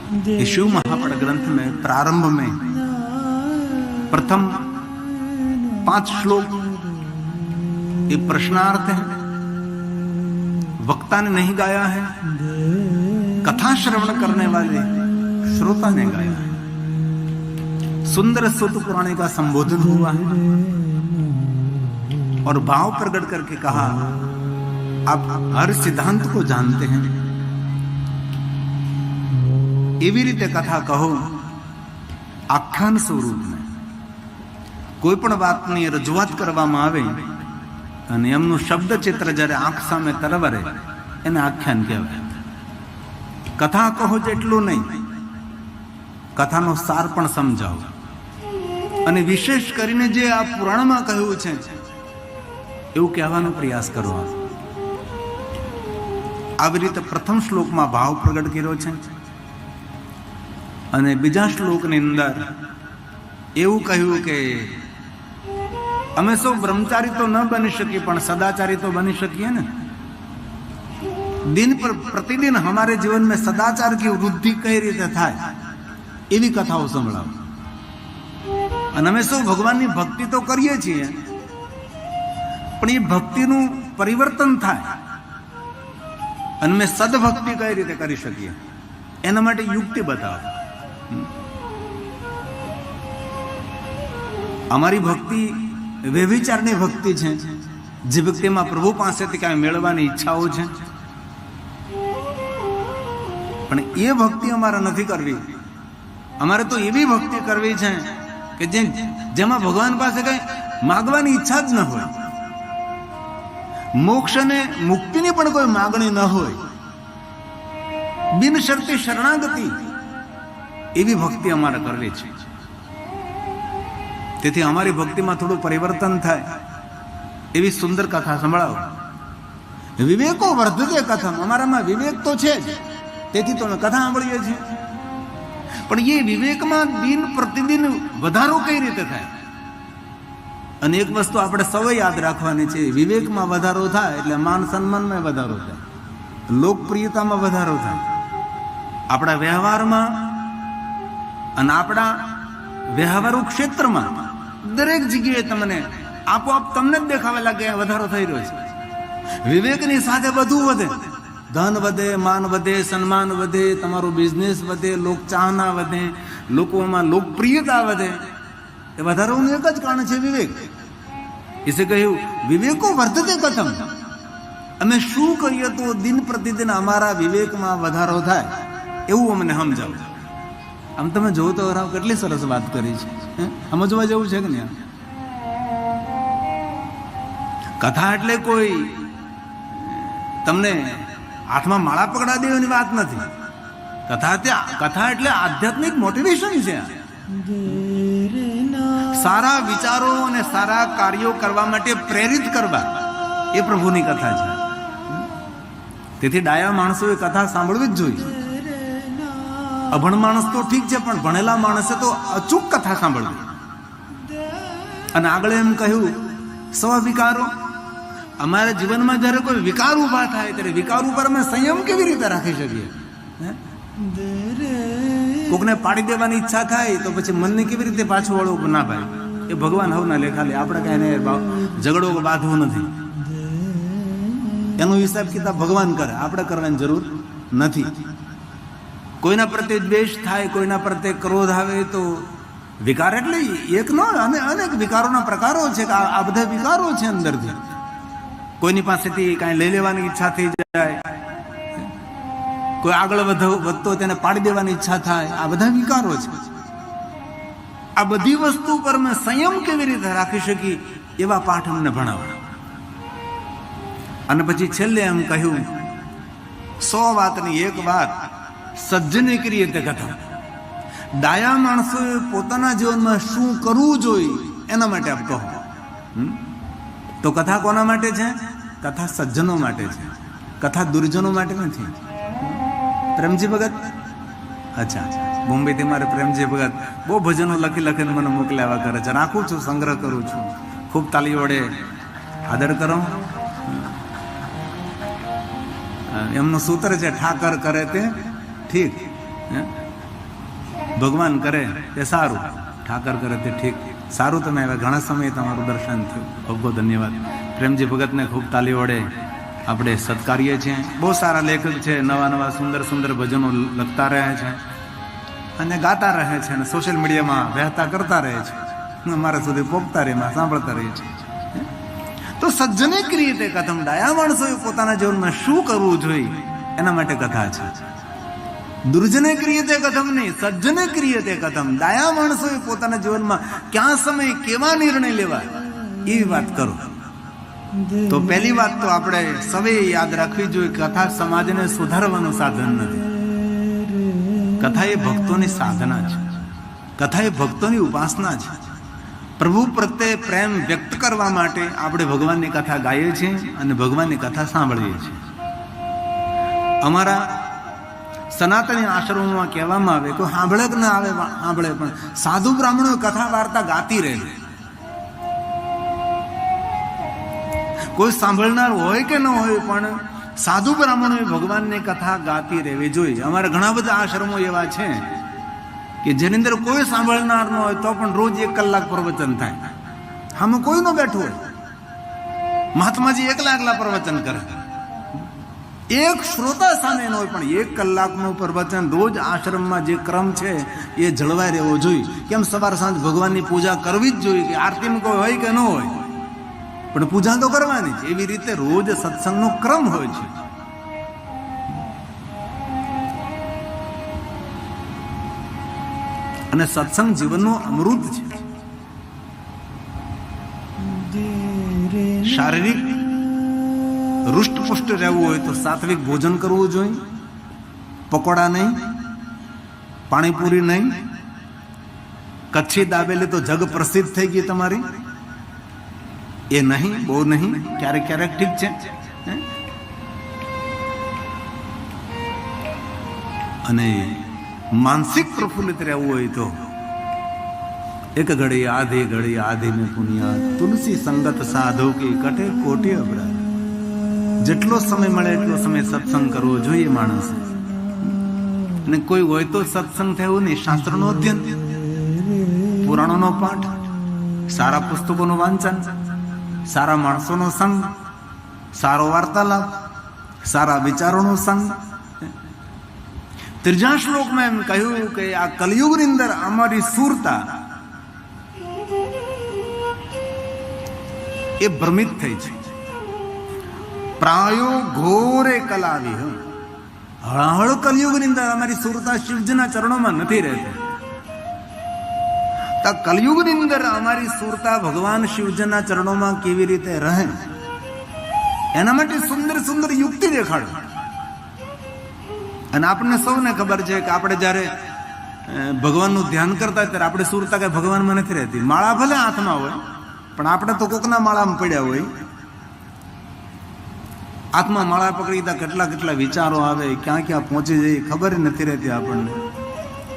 ये शिव महापड़ ग्रंथ में प्रारंभ में प्रथम 5 श्लोक ये प्रश्नार्थ है, वक्ता ने नहीं गाया है, कथा श्रवण करने वाले श्रोता ने गाया है। सुंदर सुत पुराणे का संबोधन हुआ है और भाव प्रकट करके कहा, आप हर सिद्धांत को जानते हैं, एवी रीते कथा कहो आख्यान स्वरूप में कोई पण वातनी रजूआत करवामां आवे अने एमनुं शब्द चित्र ज्यारे आंख सामे तरवरे एने आख्यान कहेवाय। कथा कहो जेटલું नहीं, कथानो सार पण समजाવો અને વિશેષ કરીને જે આ પુરાણમાં કહ્યું છે એવું કહેવાનો પ્રયાસ કરો। આવી રીતે પ્રથમ શ્લોકમાં ભાવ પ્રગટ કર્યો છે અને બીજા શ્લોકની અંદર એવું કહ્યું કે અમે સૌ બ્રહ્મચારી તો ન બની શકીએ પણ સદાચારી તો બની શકીએ ને। दिन पर प्रतिदिन हमारे जीवन में सदाचार की वृद्धि कई रीते थाय एवी कथाओं संभळावो। अने अमे सौ भगवाननी भक्ति तो करीए छीए पण ए भक्तिनुं परिवर्तन थाय अने अमे सद्भक्ति कई रीते करी शकीए एना माटे युक्ति बतावो। अमारी भक्ति व्यभिचारनी भक्ति छे, जे व्यक्तिमां प्रभु पासेथी कांई मेळवવાની ઈચ્છાઓ છે पण ए भक्ति अमारे नहीं करवी। अमारे तो एवी भक्ति करवी है कि जेमा भगवान पास कई मांगवानी इच्छा ज न होय, मोक्ष ने मुक्ति नी पण कोई मांगणी न होय, बिन शर्ती शरणागति एवी भक्ति अमारे करवी छे। तेथी अमारी भक्ति में थोड़ुं परिवर्तन थाय एवी सुंदर कथा संभळावो। विवेको वर्धते कथम, अमारामां विवेक तो छे ज તેથી તો અમે કથા સાંભળીએ છીએ પણ એ વિવેકમાં દિન પ્રતિદિન વધારો કઈ રીતે થાય। અને એક વસ્તુ આપણે સૌએ યાદ રાખવાની છે, વિવેકમાં વધારો થાય એટલે માન સન્માનમાં વધારો થાય, લોકપ્રિયતામાં વધારો થાય, આપણા વ્યવહારમાં અને આપણા વ્યવહારુ ક્ષેત્રમાં દરેક જગ્યાએ તમને આપોઆપ તમને જ દેખાવા લાગે વધારો થઈ રહ્યો છે। વિવેકની સાથે બધું વધે, धन वधे, मान वधे, सम्मान वधे, तमारो बिजनेस वधे, लोक चाहना वधे, लोकोमां लोकप्रियता वधे। ए वधारोनुं एक ज कारण छे विवेक। इसे कह्युं विवेको वर्धते कथम, अमे शुं करीए तो दिन प्रतिदिन अमारा विवेकमां वधारो थाय एवुं अमने समजावो। आम तमे जोवो तो કેટલી સરસ વાત કરી છે, સમજવા જેવું છે કે નહીં? कथा એટલે કોઈ તમને हाथ में माला पकड़ा देवानी बात नहीं। कथा एटले आध्यात्मिक मोटिवेशन है। सारा विचारों और सारा कार्यों करवा माटे प्रेरित करवा ए प्रभुनी कथा है। तेथी डाया माणसोए कथा सांभळवी ज जोईए। अभण माणस तो ठीक है पण भणेला माणसे तो अचूक कथा सांभळवी। अने आगळे एम कह्युं स्व-विकारो, अमारे जीवन में जયારે कोई विकार उभा थाय त्यारे विकार पर में संयम केवी रीते राखी शकीए। कोकने पाड़ी देवानी इच्छा थाय तो पछी मनने केवी रीते पाछो वळो ना भाई, ए भगवान हवना लेखाले आपणे कांई ने झगड़ो बांधवो नथी। एनो हिसाब किताब भगवान करे, आपणे करवानी जरूर नथी। कोईना प्रत्ये द्वेष थाय, कोईना प्रत्ये क्रोध आवे तो विकार एटले एक न अनेक विकारोना प्रकारो छे। आ बधा विकारो छे अंदरथी। कोईनी पासेथी कांई लई लेवानी इच्छा थई जाय, कोई आगळ વધતો તેને પાડી દેવાની ઈચ્છા થાય, આ બધા વિકારો છે। આ બધી વસ્તુ પર મેં સંયમ કેવી રીતે રાખી શકી એવા પાઠ અમને ભણાવો। અને પછી છેલ્લે એમ કહ્યું 100 વાતની એક વાત સજ્જને કરી તે કથા। ડાયા માણસોએ પોતાના જીવનમાં શું કરવું જોઈએ એના માટે આપ કહો। तो कथा कोना माटे छे? कथा सज्जनों माटे छे, कथा दुर्जनों माटे नहीं। प्रेमजी भगत, अच्छा बॉम्बे थी मारे प्रेमजी भगत बहु भजनों लखी लखीने मने मोकल्यावा करे छे। राखुं छुं, संग्रह करूं छुं। खूब ताली वडे आदर करो। एमनुं सूत्र छे ठाकर करे ते ठीक। ભગવાન કરે તે સારું, ઠાકર કરે તે ઠીક. સારું, તમે હવે ઘણા સમયે તમારું દર્શન થયું, ખૂબ ખૂબ ધન્યવાદ. પ્રેમજી ભગતને ખૂબ તાલી વડે આપણે સત્કારીએ છીએ. બહુ સારા લેખક છે, નવા નવા સુંદર સુંદર ભજનો લખતા રહે છે અને ગાતા રહે છે અને સોશિયલ મીડિયામાં વહેતા કરતા રહે છે. અમારા સુધી પોગતા રહે, સાંભળતા રહે છે. તો સજ્જને ક્રિયતે કથમ, ડાયા માણસોએ પોતાના જીવનમાં શું કરવું જોઈએ એના માટે કથા છે. દુર્જને ક્રિયતે કથમ નહીં, સજ્જને ક્રિયતે કથમ. ડાયા માણસોએ પોતાના જીવનમાં ક્યાં સમય કેવા નિર્ણય લેવા એવી વાત કરો. તો પહેલી વાત તો આપણે સવે યાદ રાખવી જોઈએ, કથા સમાજને સુધારવાનું સાધન નથી. કથા એ ભક્તોની સાધના છે, કથા એ ભક્તોની ઉપાસના છે. પ્રભુ પ્રત્યે પ્રેમ વ્યક્ત કરવા માટે આપણે ભગવાનની કથા ગાઈએ છીએ અને ભગવાનની કથા સાંભળીએ છીએ. અમારા સનાતની આશ્રમોમાં કહેવામાં આવે કે સાંભળે કે ના આવે સાંભળે, પણ સાધુ બ્રાહ્મણો કથા વાર્તા ગાતી રહે. કોઈ સાંભળનાર હોય કે ન હોય, પણ સાધુ બ્રાહ્મણોએ ભગવાનની કથા ગાતી રહેવી જોઈએ. અમારા ઘણા બધા આશ્રમો એવા છે કે જેની અંદર કોઈ સાંભળનાર ન હોય તો પણ રોજ 1 કલાક પ્રવચન થાય. આમાં કોઈ ન બેઠું હોય, મહાત્માજી એકલા પ્રવચન કરે, એક શ્રોતા સામે ન હોય, પણ 1 કલાકનું પ્રવચન રોજ આશ્રમમાં જે ક્રમ છે એ જળવાઈ રહેવો જોઈએ. કેમ સવાર સાંજ ભગવાનની પૂજા કરવી જ જોઈએ, કે આરતીમાં કોઈ હોય કે ન હોય, પણ પૂજા તો કરવાની જ. એવી રીતે રોજ સત્સંગનો ક્રમ હોય છે. અને સત્સંગ જીવનનું અમૃત છે. શારીરિક હૃષ્ટપુષ્ટ રહેવું હોય તો સાત્વિક ભોજન કરવું જોઈએ. પકોડા નહીં, પાણીપુરી નહીં, કચ્છી દાબેલી તો જગ પ્રસિદ્ધ થઈ ગઈ તમારી, એ નહીં, બહુ નહીં, ક્યારેક ક્યારેક ઠીક છે. અને માનસિક પ્રફુલ્લિત રહેવું હોય તો 1 ઘડી આધી મેં પુનિયા, તુલસી સંગત સાધુ કી કટે કોટી અપરાધ. જેટલો સમય મળે એટલો સમય સત્સંગ કરવો જોઈએ માણસ. અને કોઈ હોય તો સત્સંગ થયું નહીં, શાસ્ત્રનો અધ્યયન, પુરાણોનો પાઠ, સારા પુસ્તકોનું વાંચન, સારા માણસોનો સંગ, સારો વાર્તાલાપ, સારા વિચારોનો સંગ. 3જા શ્લોકમાં એમ કહ્યું કે આ કલયુગની અંદર અમારી સુરતા એ ભ્રમિત થઈ છે. પ્રાયો ઘોરે કલાવી, હળહળ કલયુગની અંદર અમારી સુરતા શિવજીના ચરણોમાં નથી રહેતી. તો કલયુગની અંદર અમારી સુરતા ભગવાન શિવજીના ચરણોમાં કેવી રીતે રહે એના માટે સુંદર સુંદર યુક્તિ દેખાડો. અને આપણને સૌને ખબર છે કે આપણે જ્યારે ભગવાનનું ધ્યાન કરતા હોય ત્યારે આપણે સુરતા કઈ ભગવાનમાં નથી રહેતી. માળા ભલે હાથમાં હોય, પણ આપણે તો કોકના માળામાં પડ્યા હોય. હાથમાં માળા પકડી તા કેટલા વિચારો આવે, ક્યાં ક્યાં પહોંચી જાય ખબર નથી રહેતી આપણને.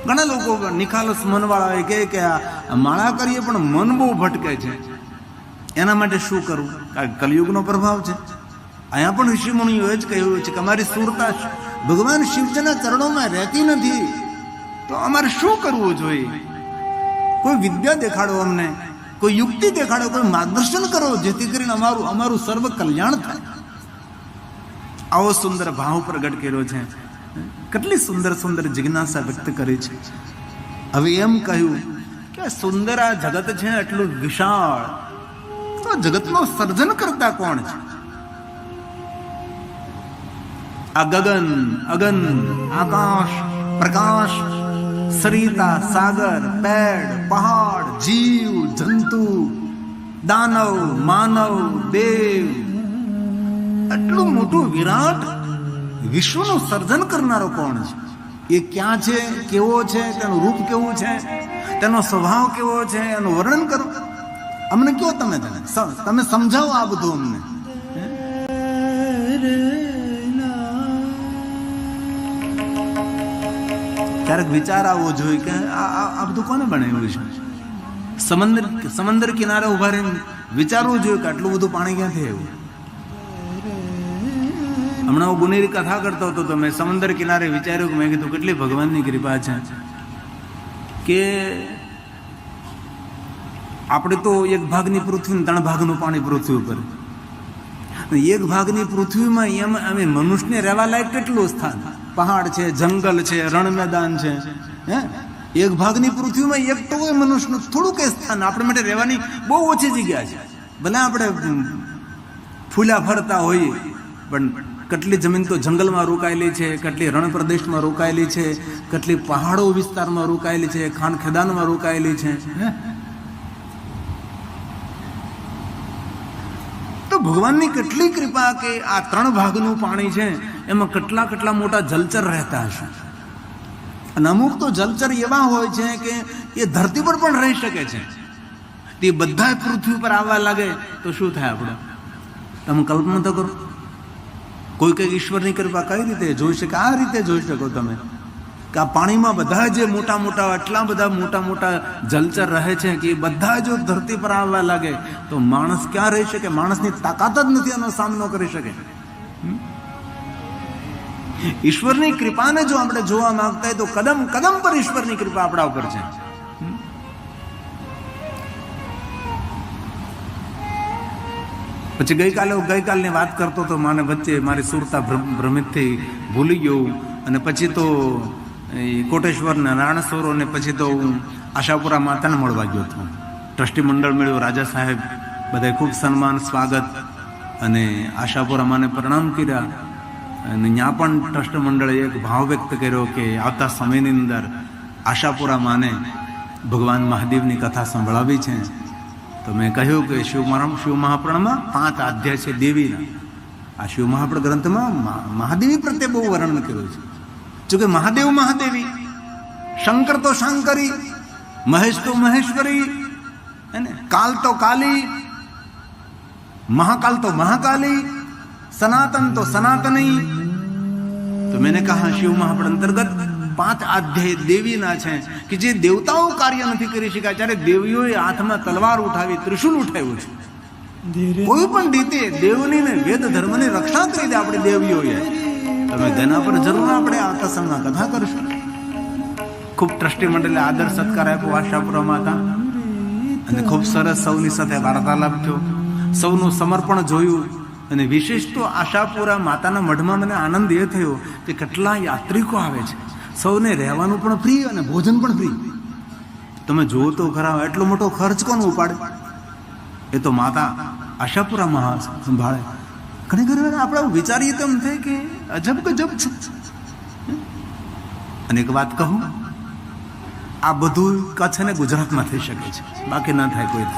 ઘણા લોકો નિખાલસ મનવાળા હોય કે આ માળા કરીએ પણ મન બહુ ભટકે છે, એના માટે શું કરવું? કારણ કલયુગનો પ્રભાવ છે. અહીંયા પણ ઋષિમુનિઓએ જ કહ્યું છે કે અમારી સુરતા ભગવાન શિવજીના ચરણોમાં રહેતી નથી, તો અમારે શું કરવું જોઈએ? કોઈ વિદ્યા દેખાડો, અમને કોઈ યુક્તિ દેખાડો, કોઈ માર્ગદર્શન કરો, જેથી કરીને અમારું સર્વ કલ્યાણ થાય. આવો સુંદર ભાવ પ્રગટ કર્યો છે. કેટલી સુંદર સુંદર જિજ્ઞાસા વ્યક્ત કરી છે. હવે એમ કહ્યું કે સુંદર આ જગત છે એટલું વિશાળ, તો જગતનું સર્જન કરતા કોણ છે? આ ગગન, અગન, આકાશ, પ્રકાશ, સરિતા, સાગર, પેડ, પહાડ, જીવ, જંતુ, દાનવ, માનવ, દેવ, એટલું મોટું વિરાટ વિશ્વનું સર્જન કરનારો કોણ છે? એ ક્યાં છે, કેવો છે, તેનું રૂપ કેવું છે, તેનો સ્વભાવ કેવો છે, એનું વર્ણન કરો. અમને કયો, તમે સમજાવો આ બધું અમને. ક્યારેક વિચાર આવવો જોઈએ કે આ બધું કોને બનાવ્યું છે? સમંદર કિનારે ઉભા રહીને વિચારવું જોઈએ કે આટલું બધું પાણી ક્યાંથી આવ્યું. હમણાં હું ગુનેરી કથા કરતો હતો તો મેં સમંદર કિનારે વિચાર્યું કે મેં કીધું કેટલી ભગવાનની કૃપા છે. કે આપણે તો એક ભાગની પૃથ્વી 3 ભાગનું પાણી પૃથ્વી ઉપર, એક ભાગની પૃથ્વીમાં એમાં અમે મનુષ્યને રહેવા લાયક કેટલું સ્થાન, પહાડ છે, જંગલ છે, રણ મેદાન છે, હે એક ભાગની પૃથ્વીમાં એક તો હોય મનુષ્યનું થોડું કે સ્થાન આપણે માટે રહેવાની બહુ ઓછી જગ્યા છે. ભલે આપણે ફૂલા ફરતા હોઈએ પણ કેટલી જમીન તો જંગલમાં રોકાયેલી છે, કેટલી રણ પ્રદેશમાં રોકાયેલી છે, કેટલી પહાડો વિસ્તારમાં રોકાયેલી છે, ખાન ખેદાનમાં રોકાયેલી છે. તો ભગવાનની કેટલી કૃપા કે આ 3 ભાગનું પાણી છે એમાં કેટલા મોટા જલચર રહેતા હશે. અને અમુક તો જલચર એવા હોય છે કે એ ધરતી પર પણ રહી શકે છે. તે બધા પૃથ્વી પર આવવા લાગે તો શું થાય આપણે? તમે કલ્પના તો કરો. કોઈ કઈ ઈશ્વરની કૃપા કઈ રીતે જોઈ શકે? આ રીતે જોઈ શકો તમે કે આ પાણીમાં બધા જે એટલા બધા મોટા જલચર રહે છે કે બધા જો ધરતી પર આવવા લાગે તો માણસ ક્યાં રહી શકે? માણસની તાકાત જ નથી એનો સામનો કરી શકે. ઈશ્વરની કૃપાને જો આપણે જોવા માંગતા હોય તો કદમ પર ઈશ્વરની કૃપા આપણા ઉપર છે. પછી ગઈકાલની વાત કરતો તો મને વચ્ચે મારી સુરતા ભ્રમિત થઈ ભૂલી ગયો. અને પછી તો કોટેશ્વર ને રાણસોરો ને પછી તો હું આશાપુરા માતાને મળવા ગયો હતો. ટ્રસ્ટી મંડળ મળ્યું, રાજા સાહેબ બધાએ ખૂબ સન્માન સ્વાગત અને આશાપુરા માને પ્રણામ કર્યા. અને ત્યાં પણ ટ્રસ્ટ મંડળે એક ભાવ વ્યક્ત કર્યો કે આવતા સમયની અંદર આશાપુરા માને ભગવાન મહાદેવની કથા સંભળાવી છે. તો મેં કહ્યું કે શિવ મહાપુરાણમાં 5 અધ્યાય છે દેવીના. આ શિવ મહાપુરાણ ગ્રંથમાં મહાદેવી પ્રત્યે બહુ વર્ણન કર્યું છે. જોકે મહાદેવ મહાદેવી, શંકર તો શંકરી, મહેશ તો મહેશ્વરી, કાલ તો કાલી, महाकाल तो महाकाली, सनातन तो सनातनी. तो मैंने कहा शिव महापुराण अंतर्गत 5 अध्याय देवी ना है कि जे देवताओं कार्य नहीं કરી શક્યા. ત્યારે દેવીઓએ હાથમાં તલવાર ઉઠાવી, ત્રિશુલ ઉઠાવ્યું છે. કોઈ પણ રીતે દેવની ને વેદ ધર્મની રક્ષા કરી દે આપણે દેવીઓએ. તમે તેના પર જરૂર આપણે આવતા સમયમાં કથા કરશું. ખૂબ ટ્રસ્ટી મંડળે આદર સત્કાર આપ્યો આશાપુરા માતા અને ખૂબ સરસ સૌની સાથે વાર્તાલાપ થયો, સૌનું સમર્પણ જોયું. અને વિશેષ તો આશાપુરા માતાના મઢમાં મને આનંદ એ થયો કે કેટલા યાત્રિકો આવે છે. સૌને રહેવાનું પણ ફ્રી અને ભોજન પણ ફ્રી. તમે જુઓ તો ખરા એટલો મોટો ખર્ચ કોણ ઉપાડે? એ તો માતા આશાપુરા મહા સંભાળે. ઘણી ઘણી વાર આપણે વિચારીએ તો એમ થાય કે અજબ ગજબ છે. અને એક વાત કહું, આ બધું કચ્છ અને ગુજરાતમાં થઈ શકે છે, બાકી ના થાય કોઈ.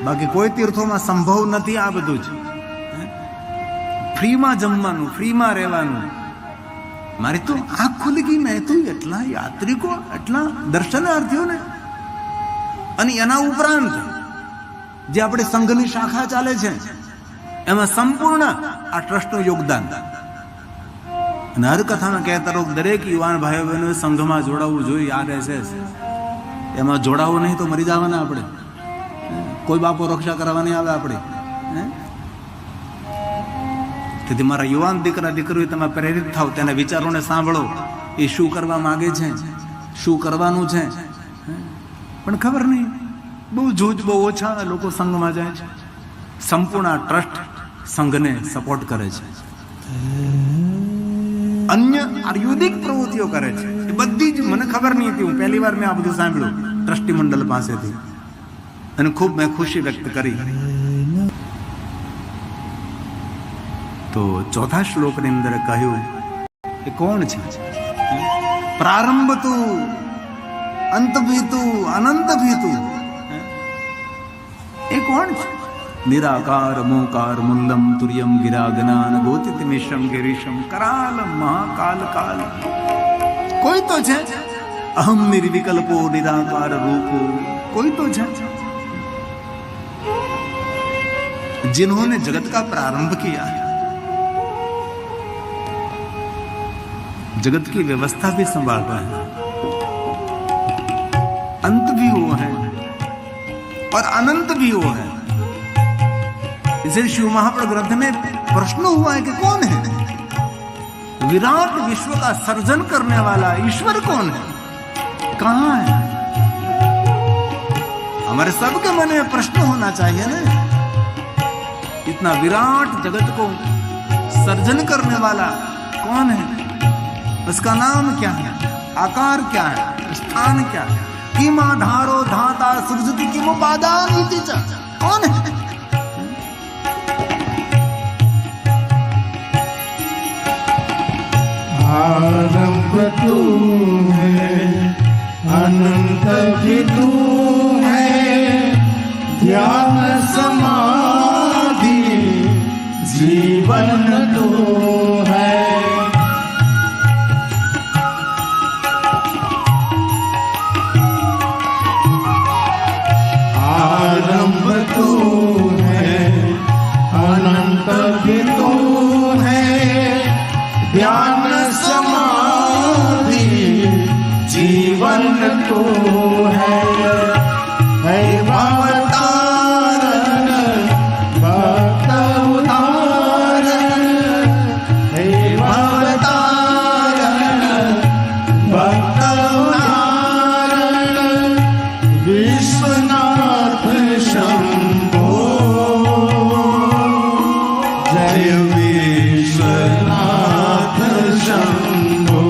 બાકી કોઈ તીર્થોમાં સંભવ નથી આ બધું જ. ફ્રીમાં જમવાનું, ફ્રીમાં રહેવાનું. મારી તો આંખ ખુલી ગઈ. મેં તો એટલા યાત્રિકો, એટલા દર્શનાર્થીઓને, અને એના ઉપરાંત જે આપણે સંઘની શાખા ચાલે છે એમાં સંપૂર્ણ આ ટ્રસ્ટનું યોગદાન. અને હર કથામાં કહેતા રહો દરેક યુવાન ભાઈઓ બહેનો સંઘમાં જોડાવવું જોઈએ. RSS એમાં જોડાવવું નહીં તો મરી જવાના આપણે. કોઈ બાપો રક્ષા કરવા નહીં આવે આપણે. તેથી મારા યુવાન દીકરા દીકરીઓ તમે પ્રેરિત થાવ, તેના વિચારોને સાંભળો. એ શું કરવા માંગે છે, શું કરવાનું છે, પણ ખબર નહીં. બહુ બહુ ઓછા લોકો સંઘમાં જાય છે. સંપૂર્ણ ટ્રસ્ટ સંઘને સપોર્ટ કરે છે, અન્ય આયુર્વેદિક પ્રવૃત્તિઓ કરે છે. એ બધી જ મને ખબર નહીં હતી. હું પહેલી વાર મેં આ બધું સાંભળ્યું ટ્રસ્ટી મંડળ પાસેથી અને ખૂબ મેં ખુશી વ્યક્ત કરી. તો ચોથા શ્લોકની અંદર કહ્યું એ કોણ છે? પ્રારંભ તું, અંત ભી તું, અનંત ભી તું. એ કોણ છે? નિરાકાર મોકાર મુલ્લમ તુર્યમ ગિરા જ્ઞાન ગોતિત મિશ્રમ ગિરીશમ કરાલમ મહાકાલ કાલ. કોઈ તો છે. અહમ નિર્વિકલ્પો નિરાકાર રૂપો. કોઈ તો છે जिन्होंने जगत का प्रारंभ किया है, जगत की व्यवस्था भी संभाल रहे हैं, अंत भी वो है और अनंत भी वो है. इसे शिव महापुराण ग्रंथ में प्रश्न हुआ है कि कौन है? विराट विश्व का सर्जन करने वाला ईश्वर कौन है, कहां है? हमारे सबके मन में प्रश्न होना चाहिए ना। इतना विराट जगत को सर्जन करने वाला कौन है? उसका नाम क्या है, आकार क्या है, स्थान क्या है? किम आधारो धाता सृजति किम उपादानीति च, कौन है? आरंभ तू है, अनंत भी तू है, ध्यान समाधि जीवन तू है। आरंभ तू है, अनंत भी तू है, ध्यान समाधि जीवन तो है। भवतारण भक्त उदाहरण, हे भवतारण भक्त उदाहरण, विश्वनाथ शंभो जय विश्वनाथ शंभो,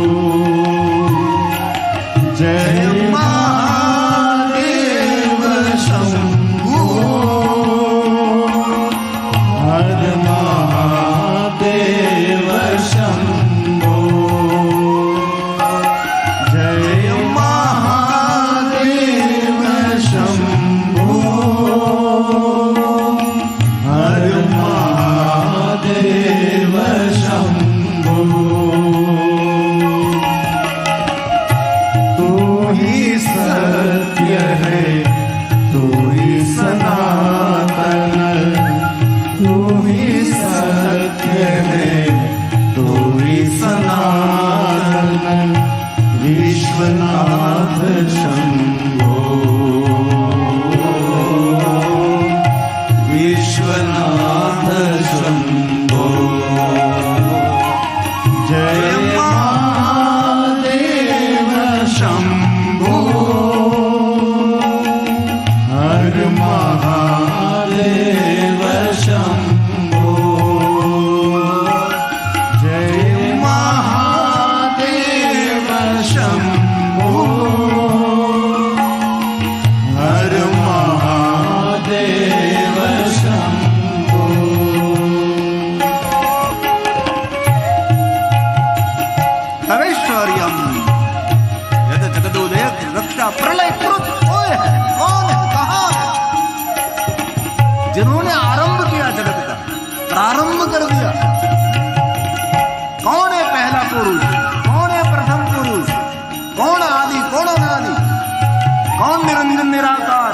जय महादेव शंभो, हर महादेव शंभो, जय महादेव शंभो, हर महादेव शंभो। तू ही सत्य है, तू ही सनातन, तू ही सत्य है, तू ही सनातन, विश्वनाथ शंभो, विश्वनाथ शंभो, जय महादेव शंभो, हर महादेव शंभो, जय महादेव शंभो, हर महादेव शंभो। तवेश्वर्यम यद जगदोदय रक्षा प्रलय कृत कोई है, कौन है, कहां है? जिन्होंने आरंभ किया जगत का, प्रारंभ कर दिया, कौन है पहला पुरुष, कौन है प्रथम पुरुष, कौन आदि, कौन अनादि, कौन निरंजन निराकार,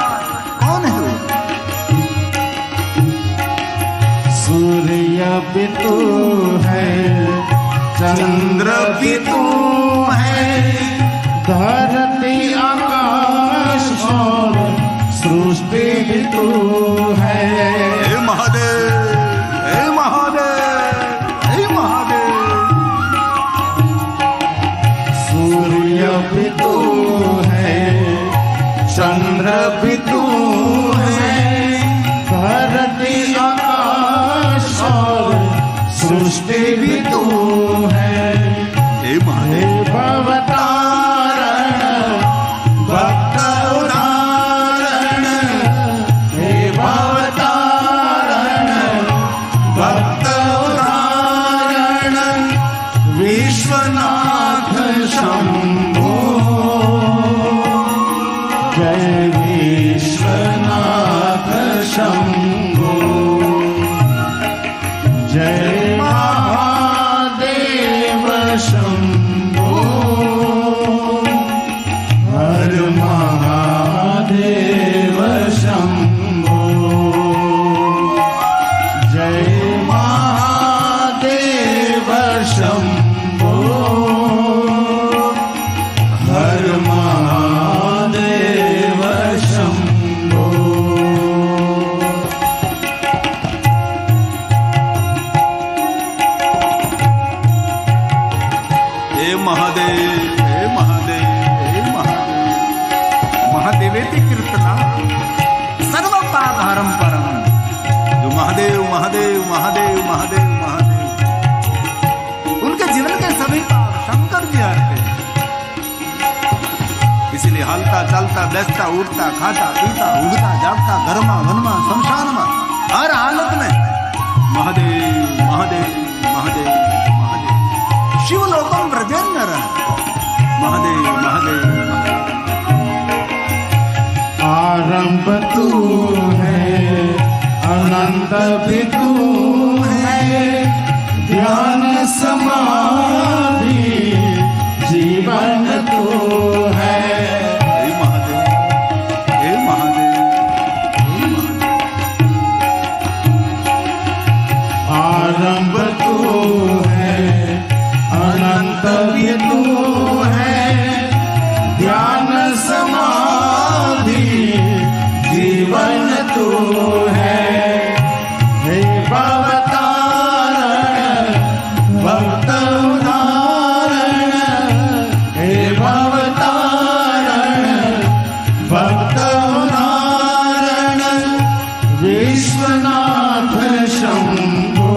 कौन है वो? सूर्य भी तू है, चंद्र भी तू है, धरती आकाश और सृष्टि भी तू है। हे महादेव, हे महादेव, हे महादेव। सूर्य भी तू है, चंद्र भी तू है, धरती आकाश और सृष्टि भी तू है। हे महादेव, हे भवतारण भक्त उदाहरण, हे भवतारण भक्त उदाहरण, विश्वनाथ शंभो, जय विश्वनाथ शंभो, जय महादेव शंभो, हर महादेव शंभो, जय महादेव शंभो, हर महादेव शंभो। महादेव हे महादेव हे महादेव महादेवेति कीर्तना सर्व पापहरम परम। जो महादेव महादेव महादेव महादेव महादेव उनके जीवन के सभी पाप शंकर जी हरते हैं। इसलिए हलता चलता बैठता उठता खाता पीता उगता जागता घरमा वनमा शमशान में हर हालत में महादेव महादेव महादेव महादेव शिवलोकम ब्रजेन्द्र रहे महादेव महादेव आरंभ तू है अनंत भी तू है ध्यान समाधि जीवन तू है। हे महादेव हे महादेव हे महादेव आरंभ तू है अनंत भी तू है ध्यान समाधि जीवन तू है। हे भवतारण भक्त उदाहरण हे भवतारण भक्त उदाहरण विश्वनाथ शंभो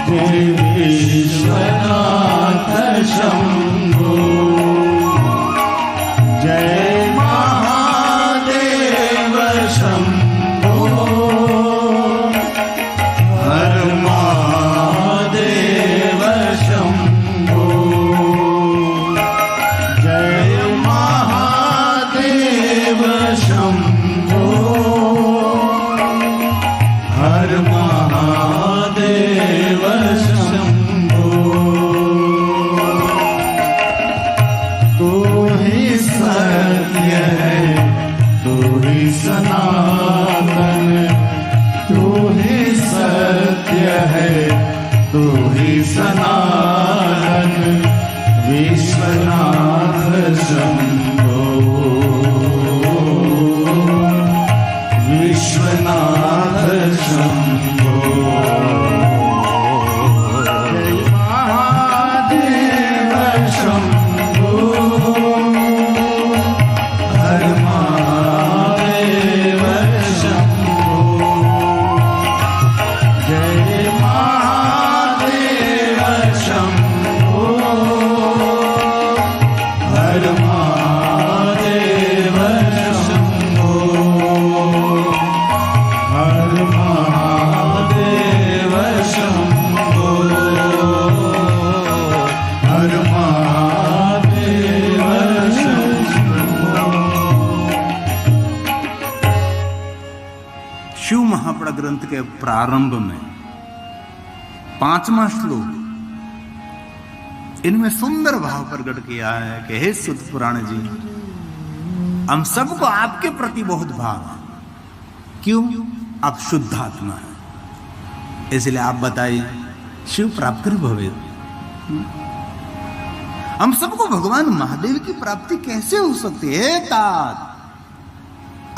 जय विश्वनाथ शंभो जय महादेव शंभो हर महादेव शंभो जय महादेव शंभो हर महादेव शंभो। तू ही सत्य है तू ही सनातन तू ही सत्य है तू ही सनातन विश्वनाथ शंभो विश्वनाथ शंभो जय महादेव शंभो हर महादेव शंभो जय महादेव शंभो हर महादेव शंभो हर महादेव शंभो हर महादेव शंभो। शिव महापुराण ग्रंथ के प्रारंभ में 5वां श्लोक इनमें सुंदर भाव प्रकट किया है कि हे सुत पुराण जी हम सबको आपके प्रति बहुत भाव है। क्यों? आप शुद्ध आत्मा है इसलिए आप बताइए शिव प्राप्ति भवे हम सबको भगवान महादेव की प्राप्ति कैसे हो सकती है? तात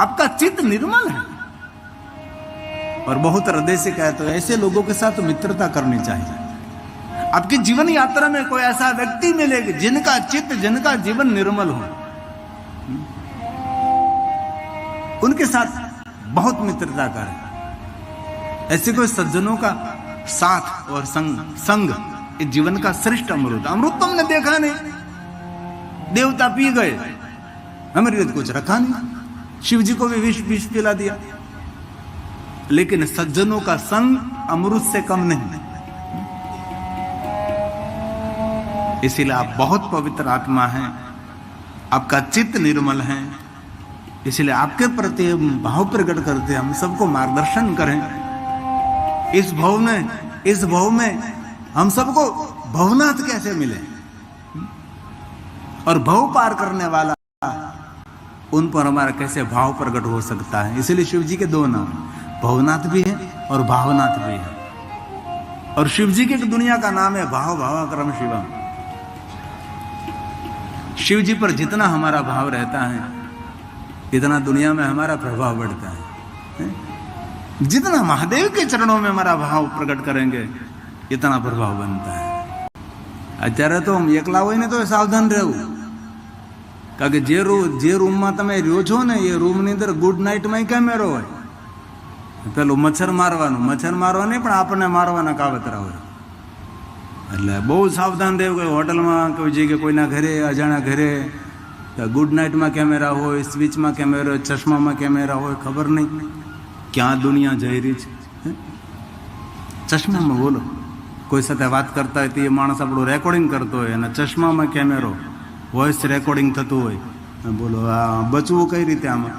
आपका चित्त निर्मल है और बहुत हृदय से कहे तो ऐसे लोगों के साथ मित्रता करनी चाहिए। आपकी जीवन यात्रा में कोई ऐसा व्यक्ति मिलेगा जिनका चित्त जिनका जीवन निर्मल हो, उनके साथ बहुत मित्रता करें। ऐसे कोई सज्जनों का साथ और संग इस जीवन का श्रेष्ठ अमृत। अमृत तो हमने देखा नहीं, देवता पी गए, हमारे लिए कुछ रखा नहीं। शिव जी को भी विष पिला दिया, लेकिन सज्जनों का संग अमृत से कम नहीं। इसीलिए आप बहुत पवित्र आत्मा हैं, आपका चित्त निर्मल है, इसलिए आपके प्रति हम भाव प्रकट करते हैं। हम सबको मार्गदर्शन करें इस भव में हम सबको भवनाथ कैसे मिले और भव पार करने वाला उन पर हमारा कैसे भाव प्रकट हो सकता है। इसलिए शिव जी के दो नाम, भवनाथ भी है और भावनाथ भी है। और शिव जी की एक दुनिया का नाम है भाव भावाक्रम शिवम। शिव जी पर जितना हमारा भाव रहता है इतना दुनिया में हमारा प्रभाव बढ़ता है। जितना महादेव के चरणों में हमारा भाव प्रकट करेंगे इतना प्रभाव बनता है। અત્યારે તો એકલા હોય ને તો સાવધાન રહેવું, કારણ કે જે રૂમમાં તમે રહ્યો છો ને એ રૂમની અંદર ગુડ નાઇટમાં કેમેરો હોય. પેલું મચ્છર મારવાની પણ આપણને મારવાના કાવતરા હોય. એટલે બહુ સાવધાન રહેવું. કોઈ હોટલમાં કોઈ જગ્યાએ કોઈના ઘરે અજાણ્યા ઘરે ગુડ નાઇટમાં કેમેરા હોય, સ્વિચમાં કેમેરા હોય, ચશ્મામાં કેમેરા હોય, ખબર નહીં ક્યાં દુનિયા જઈ રહી છે. ચશ્મામાં બોલો, કોઈ સાથે વાત કરતા હોય તો એ માણસ આપણું રેકોર્ડિંગ કરતો હોય અને ચશ્મામાં કેમેરો, વોઇસ રેકોર્ડિંગ થતું હોય. બોલો આ બચવું કઈ રીતે આમાં?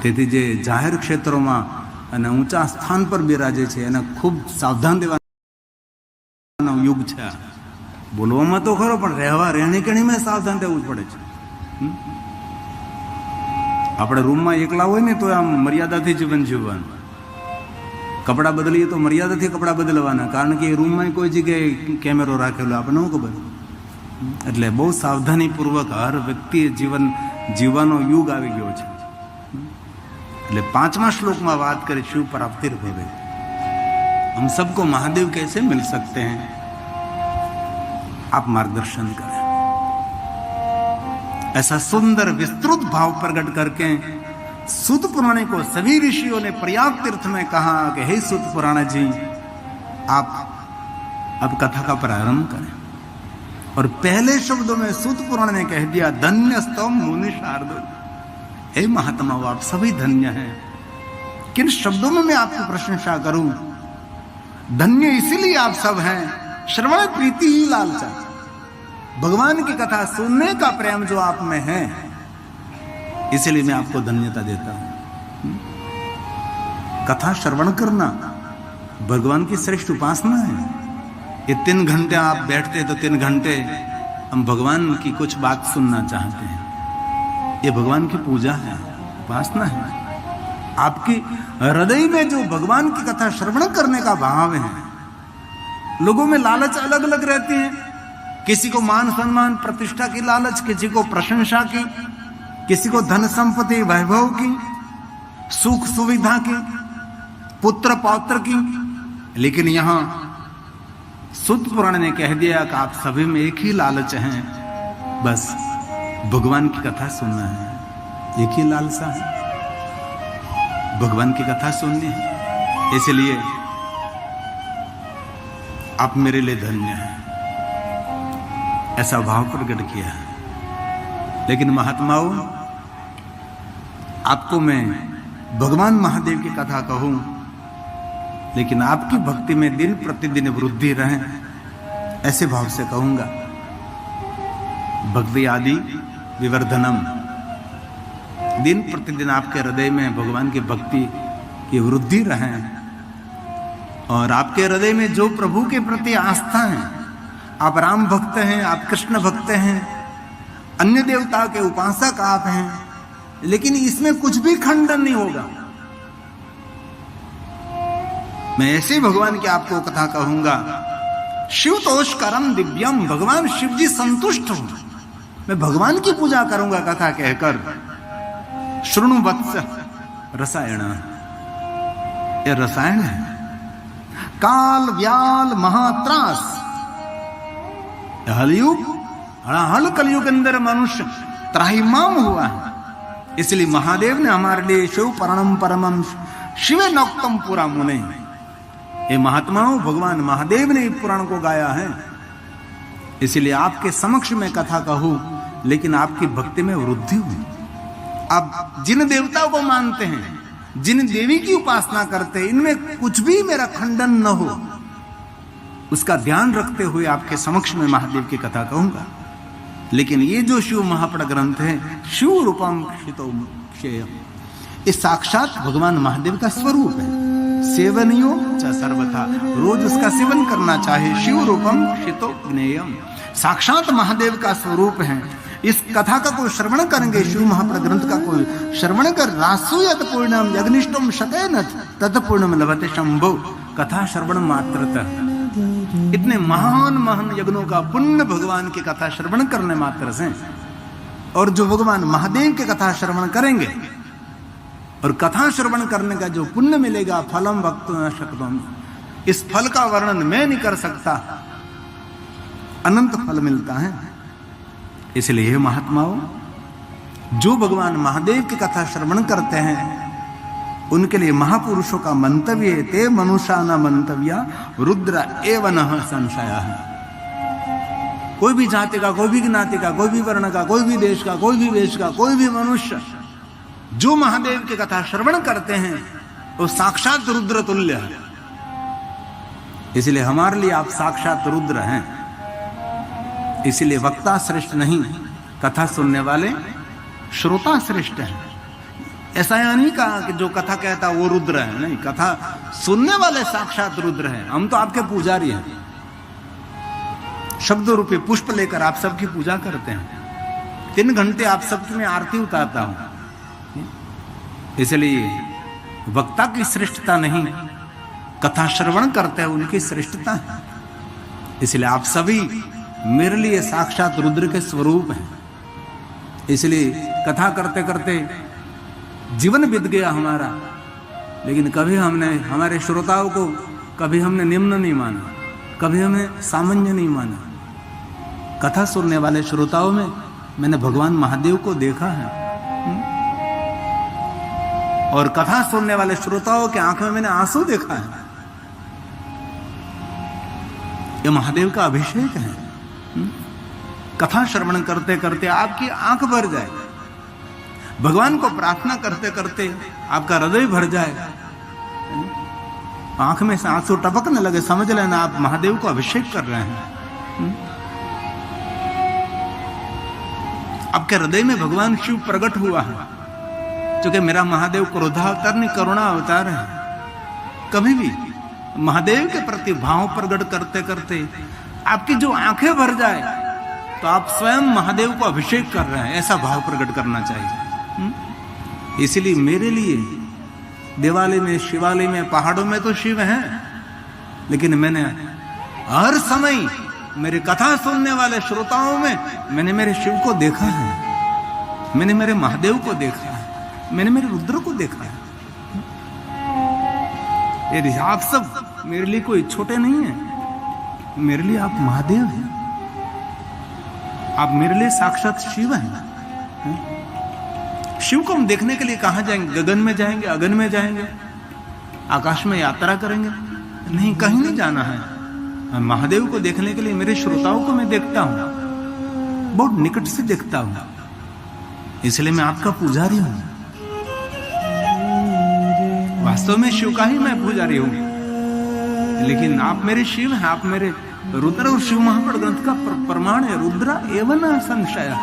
તેથી જે જાહેર ક્ષેત્રોમાં અને ઊંચા સ્થાન પર બિરાજે છે એને ખૂબ સાવધાન દેવાનો યુગ છે. બોલવામાં તો ખરો, પણ રહેણી કેણીમાં સાવધાન રહેવું જ પડે છે. આપણે રૂમમાં એકલા હોય ને તો આમ મર્યાદાથી જીવન જીવવાનું. કપડાં બદલીએ તો મર્યાદાથી કપડાં બદલવાના, કારણ કે એ રૂમમાં કોઈ જગ્યાએ કેમેરો રાખેલો આપણને શું ખબર. એટલે બહુ સાવધાનીપૂર્વક હર વ્યક્તિએ જીવન જીવવાનો યુગ આવી ગયો છે. એટલે 5મા શ્લોકમાં વાત કરી शिव प्राप्ति भवे. हम सबको महादेव कैसे मिल सकते हैं, आप मार्गदर्शन करें. ऐसा सुंदर विस्तृत भाव प्रकट करके सूत पुराण को सभी ऋषियों ने प्रयाग तीर्थ में कहा कि हे सूत पुराण जी, आप अब कथा का प्रारंभ करें. और पहले शब्दों में सूत पुराण ने कह दिया, धन्य स्तम मुनि शार्दूल. हे महात्माओं, आप सभी धन्य हैं. किन शब्दों में मैं आपकी प्रशंसा करूं? धन्य इसीलिए आप सब हैं, श्रवण प्रीति ही लालसा. भगवान की कथा सुनने का प्रेम जो आप में है, इसलिए मैं आपको धन्यता देता हूं. कथा श्रवण करना भगवान की श्रेष्ठ उपासना है. ये 3 घंटे आप बैठते तो 3 घंटे हम भगवान की कुछ बात सुनना चाहते हैं. ये भगवान की पूजा है, उपासना है. आपकी हृदय में जो भगवान की कथा श्रवण करने का भाव है. लोगों में लालच अलग अलग रहती है. किसी को मान सम्मान प्रतिष्ठा की लालच, किसी को प्रशंसा की, किसी को धन संपत्ति वैभव की, सुख सुविधा की, पुत्र पौत्र की. लेकिन यहां सूत पुराण ने कह दिया कि आप सभी में एक ही लालच है, बस भगवान की कथा सुनना है. एक ही लालसा है, भगवान की कथा सुननी है. इसलिए आप मेरे लिए धन्य हैं, ऐसा भाव प्रकट किया है. लेकिन महात्माओं, आपको मैं भगवान महादेव की कथा कहूं, लेकिन आपकी भक्ति में दिन प्रतिदिन वृद्धि रहे, ऐसे भाव से कहूंगा. भक्ति आदि विवर्धनम. दिन प्रतिदिन आपके हृदय में भगवान की भक्ति की वृद्धि रहे, और आपके हृदय में जो प्रभु के प्रति आस्था है, आप राम भक्त हैं, आप कृष्ण भक्त हैं, अन्य देवता के उपासक आप हैं, लेकिन इसमें कुछ भी खंडन नहीं होगा. मैं ऐसे भगवान की आपको कथा कहूंगा. शिव तोषकरम दिव्यम. भगवान शिव जी संतुष्ट हो, मैं भगवान की पूजा करूंगा कथा कहकर. श्रृणु वत्स रसायन. ये रसायन है. काल व्याल महात्रास. हलयुग हल कलयुग के अंदर मनुष्य त्राहिमाम हुआ है. इसलिए महादेव ने हमारे लिए शिव परम परमम शिवे नोक्तम पुरा मुने. ये महात्माओं, भगवान महादेव ने पुराण को गाया है. इसलिए आपके समक्ष में कथा कहूं, लेकिन आपकी भक्ति में वृद्धि हुई. आप जिन देवताओं को मानते हैं, जिन देवी की उपासना करते हैं, इनमें कुछ भी मेरा खंडन न हो, उसका ध्यान रखते हुए आपके समक्ष में महादेव की कथा कहूंगा. लेकिन ये जो शिव महापड़ ग्रंथ है, शिव रूपम क्षितो क्षेयम, ये साक्षात भगवान महादेव का स्वरूप है. सेवनियो च सर्वथा. रोज उसका सेवन करना चाहे. शिव रूपम क्षितो ज्ञेयम. साक्षात महादेव का स्वरूप है. इस कथा का कोई श्रवण करेंगे, शिव महापड़ ग्रंथ का कोई श्रवण कर, रासु यत पूर्णम यज्ञनिष्ठम शतेन तत पूर्णम लभते शंभो. कथा श्रवण मात्रतः इतने महान महान यज्ञों का पुण्य भगवान की कथा श्रवण करने मात्र से. और जो भगवान महादेव की कथा श्रवण करेंगे, और कथा श्रवण करने का जो पुण्य मिलेगा, फलम वक्तुम न शक्नुम, इस फल का वर्णन मैं नहीं कर सकता. अनंत फल मिलता है। इसलिए महात्माओं, जो भगवान महादेव की कथा श्रवण करते हैं उनके लिए महापुरुषों का मंतव्य है, ते मनुष्या न मंतव्या रुद्र एव नः संशयः। कोई भी जाति का, कोई भी ज्ञाति का, कोई भी वर्ण का, कोई भी देश का, कोई भी वेश का, कोई भी मनुष्य जो महादेव की कथा श्रवण करते हैं वो साक्षात रुद्र तुल्य है। इसलिए हमारे लिए आप साक्षात रुद्र हैं। इसलिए वक्ता श्रेष्ठ नहीं, कथा सुनने वाले श्रोता श्रेष्ठ हैं। ऐसा यह नहीं कहा कि जो कथा कहता वो रुद्र है, नहीं, कथा सुनने वाले साक्षात रुद्र हैं। हम तो आपके पुजारी हैं, शब्द रूपी पुष्प लेकर आप सबकी पूजा करते हैं। 3 घंटे आप सबकी मैं आरती उतारता हूं। इसलिए वक्ता की श्रेष्ठता नहीं, कथा श्रवण करते हैं उनकी श्रेष्ठता है। इसलिए आप सभी मेरे लिए साक्षात रुद्र के स्वरूप हैं। इसलिए कथा करते करते जीवन बीत गया हमारा, लेकिन कभी हमने हमारे श्रोताओं को कभी हमने निम्न नहीं माना, कभी हमें सामान्य नहीं माना। कथा सुनने वाले श्रोताओं में मैंने भगवान महादेव को देखा है, और कथा सुनने वाले श्रोताओं के आंख में मैंने आंसू देखा है। यह महादेव का अभिषेक है। कथा श्रवण करते करते आपकी आंख भर जाए, भगवान को प्रार्थना करते करते आपका हृदय भर जाए, आंख में से आंसू टपकने लगे, समझ लेना आप महादेव को अभिषेक कर रहे हैं। आपके हृदय में भगवान शिव प्रकट हुआ है, क्योंकि मेरा महादेव क्रोधावतार नहीं, करुणा अवतार है। कभी भी महादेव के प्रति भाव प्रकट करते करते आपकी जो आंखें भर जाए तो आप स्वयं महादेव को अभिषेक कर रहे हैं, ऐसा भाव प्रकट करना चाहिए। इसलिए मेरे लिए देवालय में, शिवालय में, पहाड़ों में तो शिव हैं, लेकिन मैंने हर समय मेरी कथा सुनने वाले श्रोताओं में मैंने मेरे शिव को देखा है, मैंने मेरे महादेव को देखा है, मैंने मेरे रुद्र को देखा है। यदि आप सब मेरे लिए कोई छोटे नहीं हैं, मेरे लिए आप महादेव हैं, आप मेरे लिए साक्षात शिव हैं। शिव को हम देखने के लिए कहां जाएंगे? गगन में जाएंगे, अगन में जाएंगे, आकाश में यात्रा करेंगे? नहीं, कहीं नहीं जाना है। महादेव को देखने के लिए मेरे श्रोताओं को मैं देखता हूं, बहुत निकट से देखता हूं। इसलिए मैं आपका पुजारी हूं। वास्तव में शिव का ही मैं पुजारी हूं, लेकिन आप मेरे शिव हैं, आप मेरे रुद्र। और शिव महापुरुष ग्रंथ का प्रमाण है, रुद्र एव न संशय।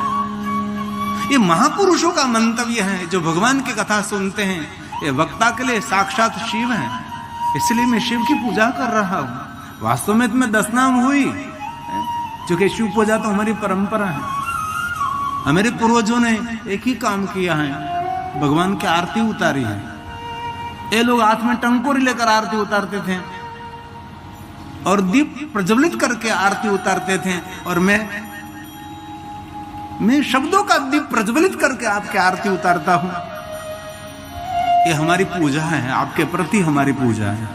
ये महापुरुषों का मंतव्य है, जो भगवान की कथा सुनते हैं, ये वक्ता के लिए साक्षात शिव हैं। इसलिए मैं शिव की पूजा कर रहा हूं। वास्तव में तुम्हें 10 नाम हुई, क्योंकि शिव पूजा तो हमारी परंपरा है। हमारे पूर्वजों ने एक ही काम किया है, भगवान की आरती उतारी है। ये लोग हाथ में टंकोरी लेकर आरती उतारते थे और दीप प्रज्वलित करके आरती उतारते थे, और मैं शब्दों का दीप प्रज्वलित करके आपकी आरती उतारता हूं। ये हमारी पूजा है, आपके प्रति हमारी पूजा है।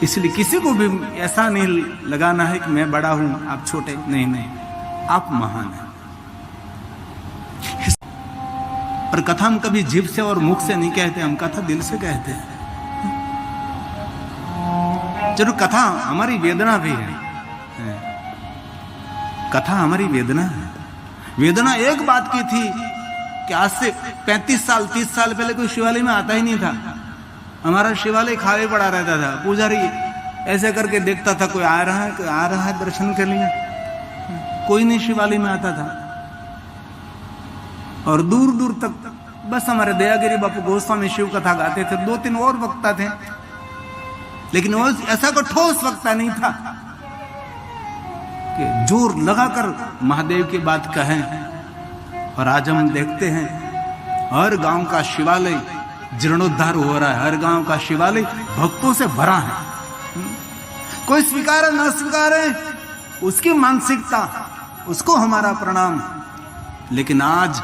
इसलिए किसी को भी ऐसा नहीं लगाना है कि मैं बड़ा हूं, आप छोटे। नहीं नहीं, आप महान हैं। और कथा हम कभी जीभ से और मुख से नहीं कहते, हम कथा दिल से कहते हैं। जरूर कथा हमारी वेदना भी है, कथा हमारी वेदना है। वेदना एक बात की थी कि आज से 35 साल 30 साल पहले कोई शिवालय में आता ही नहीं था। हमारा शिवालय खाली पड़ा रहता था, पुजारी ऐसे करके देखता था, कोई आ रहा है, कोई आ रहा है दर्शन के लिए, कोई नहीं शिवालय में आता था। और दूर दूर तक बस हमारे दयागिरी बापू गोस्वामी शिव कथा गाते थे, 2-3 और वक्ता थे, लेकिन वो ऐसा कोई ठोस वक्ता नहीं था कि जोर लगाकर महादेव की बात कहें। और आज हम देखते हैं हर गांव का शिवालय जीर्णोद्धार हो रहा है, हर गांव का शिवालय भक्तों से भरा है। कोई स्वीकारे न स्वीकारे, उसकी मानसिकता, उसको हमारा प्रणाम। लेकिन आज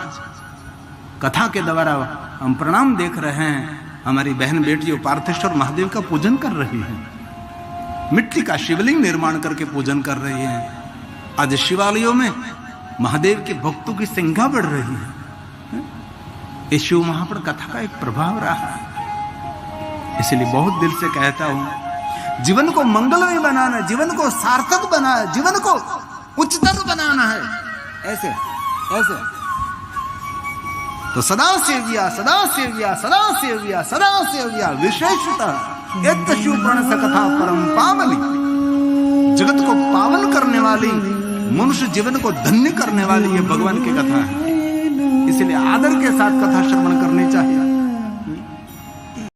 कथा के द्वारा हम प्रणाम देख रहे हैं, हमारी बहन बेटियों पार्थेश्वर महादेव का पूजन कर रही हैं। मिट्टी का शिवलिंग निर्माण करके पूजन कर रहे हैं। आज शिवालयों में महादेव के भक्तों की संख्या बढ़ रही है। ये शिव महापुर कथा का एक प्रभाव रहा है। इसलिए बहुत दिल से कहता हूं, जीवन को मंगलमय बनाना, जीवन को सार्थक बनाना, जीवन को उच्चतर बनाना है। ऐसे ऐसे तो सदा सेविया सदा सेविया सदा सेविया सदा सेविया विशेषतः एक शिव प्रण कथा परम पावनी, जगत को पावन करने वाली, मनुष्य जीवन को धन्य करने वाली ये भगवान की कथा है। इसलिए आदर के साथ कथा श्रवण करनी चाहिए।